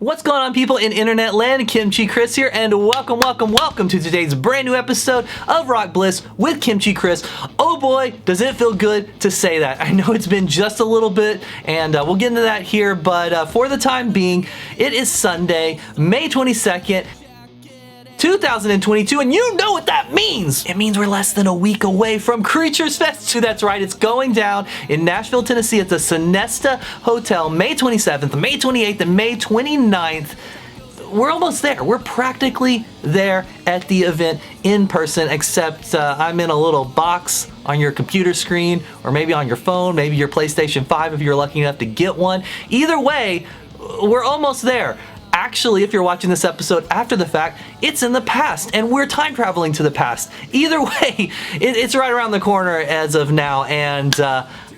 What's going on, people in internet land? Kimchi Criss here, and welcome to today's brand new episode of Rock Bliss with Kimchi Criss. Oh boy, does it feel good to say that. I know it's been just a little bit, and we'll get into that here, but for the time being, it is Sunday, May 22nd, 2022, and you know what that means! It means we're less than a week away from Creatures Fest 2. That's right, it's going down in Nashville, Tennessee at the Sonesta Hotel, May 27th, May 28th, and May 29th. We're almost there. We're practically there at the event in person, except I'm in a little box on your computer screen, or maybe on your phone, maybe your PlayStation 5 if you're lucky enough to get one. Either way, we're almost there. Actually, if you're watching this episode after the fact, it's in the past, and we're time traveling to the past. Either way, it's right around the corner as of now, and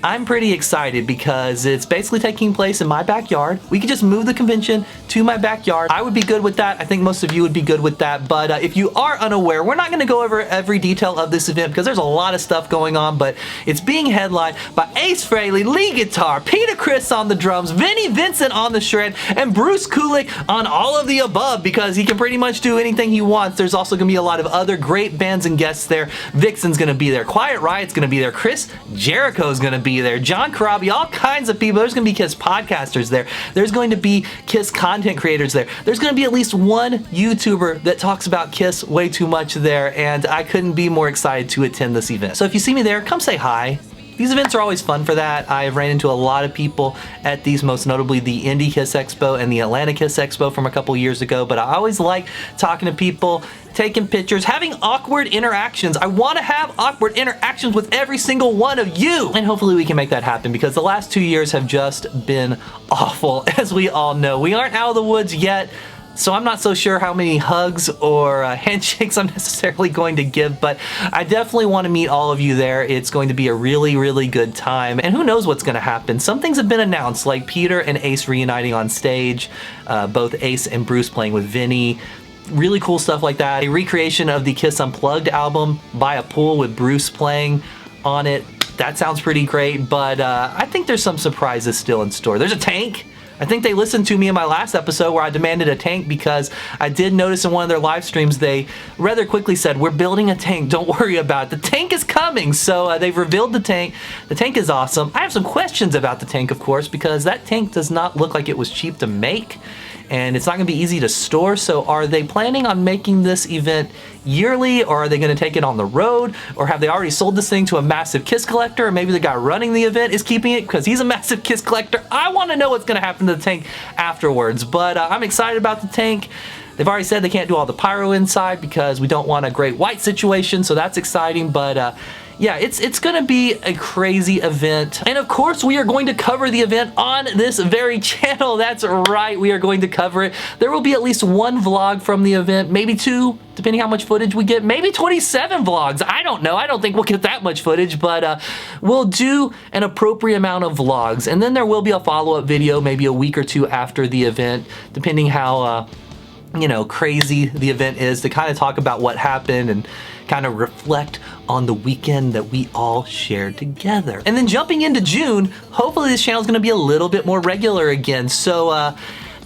I'm pretty excited because it's basically taking place in my backyard. We could just move the convention to my backyard. I would be good with that. I think most of you would be good with that. But if you are unaware, we're not going to go over every detail of this event because there's a lot of stuff going on, but it's being headlined by Ace Frehley, lead guitar, Peter Criss on the drums, Vinnie Vincent on the shred, and Bruce Kulick on all of the above because he can pretty much do anything he wants. There's also going to be a lot of other great bands and guests there. Vixen's going to be there. Quiet Riot's going to be there. Chris Jericho's going to be there. John Corabi, all kinds of people. There's going to be Kiss podcasters there. There's going to be Kiss content creators there. There's going to be at least one YouTuber that talks about Kiss way too much there, and I couldn't be more excited to attend this event. So if you see me there, come say hi. These events are always fun for that. I've ran into a lot of people at these, most notably the Indie Kiss Expo and the Atlanta Kiss Expo from a couple years ago, but I always like talking to people, taking pictures, having awkward interactions. I want to have awkward interactions with every single one of you, and hopefully we can make that happen because the last 2 years have just been awful, as we all know. We aren't out of the woods yet, so I'm not so sure how many hugs or handshakes I'm necessarily going to give, but I definitely want to meet all of you there. It's going to be a really, really good time, and who knows what's going to happen. Some things have been announced, like Peter and Ace reuniting on stage, both Ace and Bruce playing with Vinnie. Really cool stuff like that. A recreation of the Kiss Unplugged album by a pool with Bruce playing on it. That sounds pretty great, but I think there's some surprises still in store. There's a tank. I think they listened to me in my last episode where I demanded a tank because I did notice in one of their live streams they rather quickly said, "We're building a tank, don't worry about it. The tank is coming." So they've revealed the tank. The tank is awesome. I have some questions about the tank, of course, because that tank does not look like it was cheap to make, and it's not going to be easy to store. So are they planning on making this event yearly, or are they going to take it on the road, or have they already sold this thing to a massive Kiss collector, or maybe the guy running the event is keeping it because he's a massive Kiss collector? I want to know what's going to happen to the tank afterwards, but I'm excited about the tank. They've already said they can't do all the pyro inside because we don't want a Great White situation, so that's exciting, but yeah, it's going to be a crazy event. And of course, we are going to cover the event on this very channel. That's right, we are going to cover it. There will be at least one vlog from the event, maybe two, depending how much footage we get. Maybe 27 vlogs. I don't know. I don't think we'll get that much footage, but we'll do an appropriate amount of vlogs. And then there will be a follow-up video, maybe a week or two after the event, depending how you know, crazy the event is, to kind of talk about what happened and kind of reflect on the weekend that we all shared together. And then jumping into June, hopefully this channel is going to be a little bit more regular again. So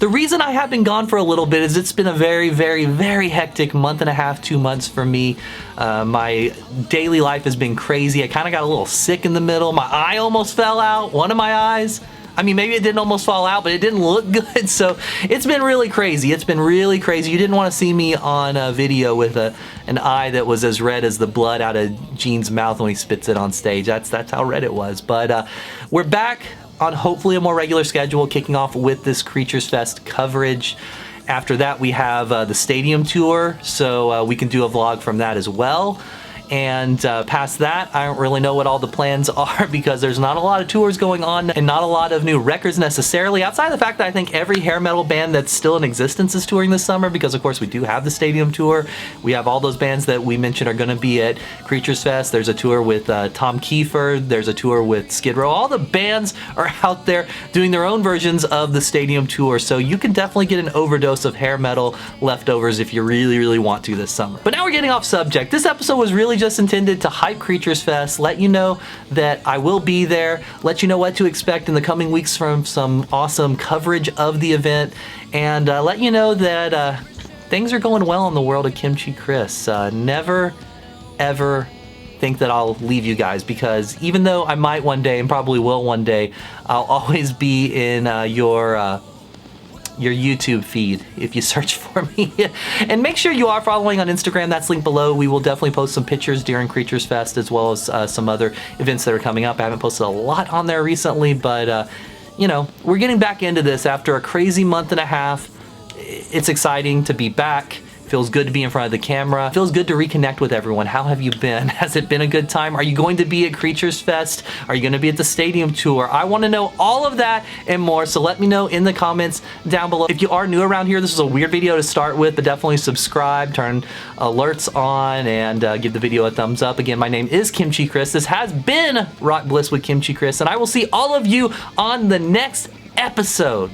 the reason I have been gone for a little bit is it's been a very, very, very hectic month and a half, 2 months for me. My daily life has been crazy. I kind of got a little sick in the middle. My eye almost fell out, one of my eyes. I mean, maybe it didn't almost fall out, but it didn't look good. So it's been really crazy. It's been really crazy. You didn't want to see me on a video with an eye that was as red as the blood out of Gene's mouth when he spits it on stage. That's how red it was. But we're back on hopefully a more regular schedule, kicking off with this Creatures Fest coverage. After that, we have the stadium tour, so we can do a vlog from that as well. And past that, I don't really know what all the plans are because there's not a lot of tours going on and not a lot of new records necessarily, outside of the fact that I think every hair metal band that's still in existence is touring this summer, because of course we do have the stadium tour. We have all those bands that we mentioned are going to be at Creatures Fest. There's a tour with Tom Kiefer. There's a tour with Skid Row. All the bands are out there doing their own versions of the stadium tour, so you can definitely get an overdose of hair metal leftovers if you really, really want to this summer. But now we're getting off subject. This episode was really really just intended to hype Creatures Fest, let you know that I will be there, let you know what to expect in the coming weeks from some awesome coverage of the event, and let you know that things are going well in the world of Kimchi Criss. Never, ever think that I'll leave you guys, because even though I might one day and probably will one day, I'll always be in your YouTube feed if you search for me. And make sure you are following on Instagram. That's linked below. We will definitely post some pictures during Creatures Fest, as well as some other events that are coming up. I haven't posted a lot on there recently, but you know, we're getting back into this after a crazy month and a half. It's exciting to be back. Feels good to be in front of the camera. Feels good to reconnect with everyone. How have you been? Has it been a good time? Are you going to be at Creatures Fest? Are you going to be at the stadium tour? I want to know all of that and more, so let me know in the comments down below. If you are new around here, this is a weird video to start with, but definitely subscribe, turn alerts on, and give the video a thumbs up. Again, my name is Kimchi Criss. This has been Rock Bliss with Kimchi Criss, and I will see all of you on the next episode.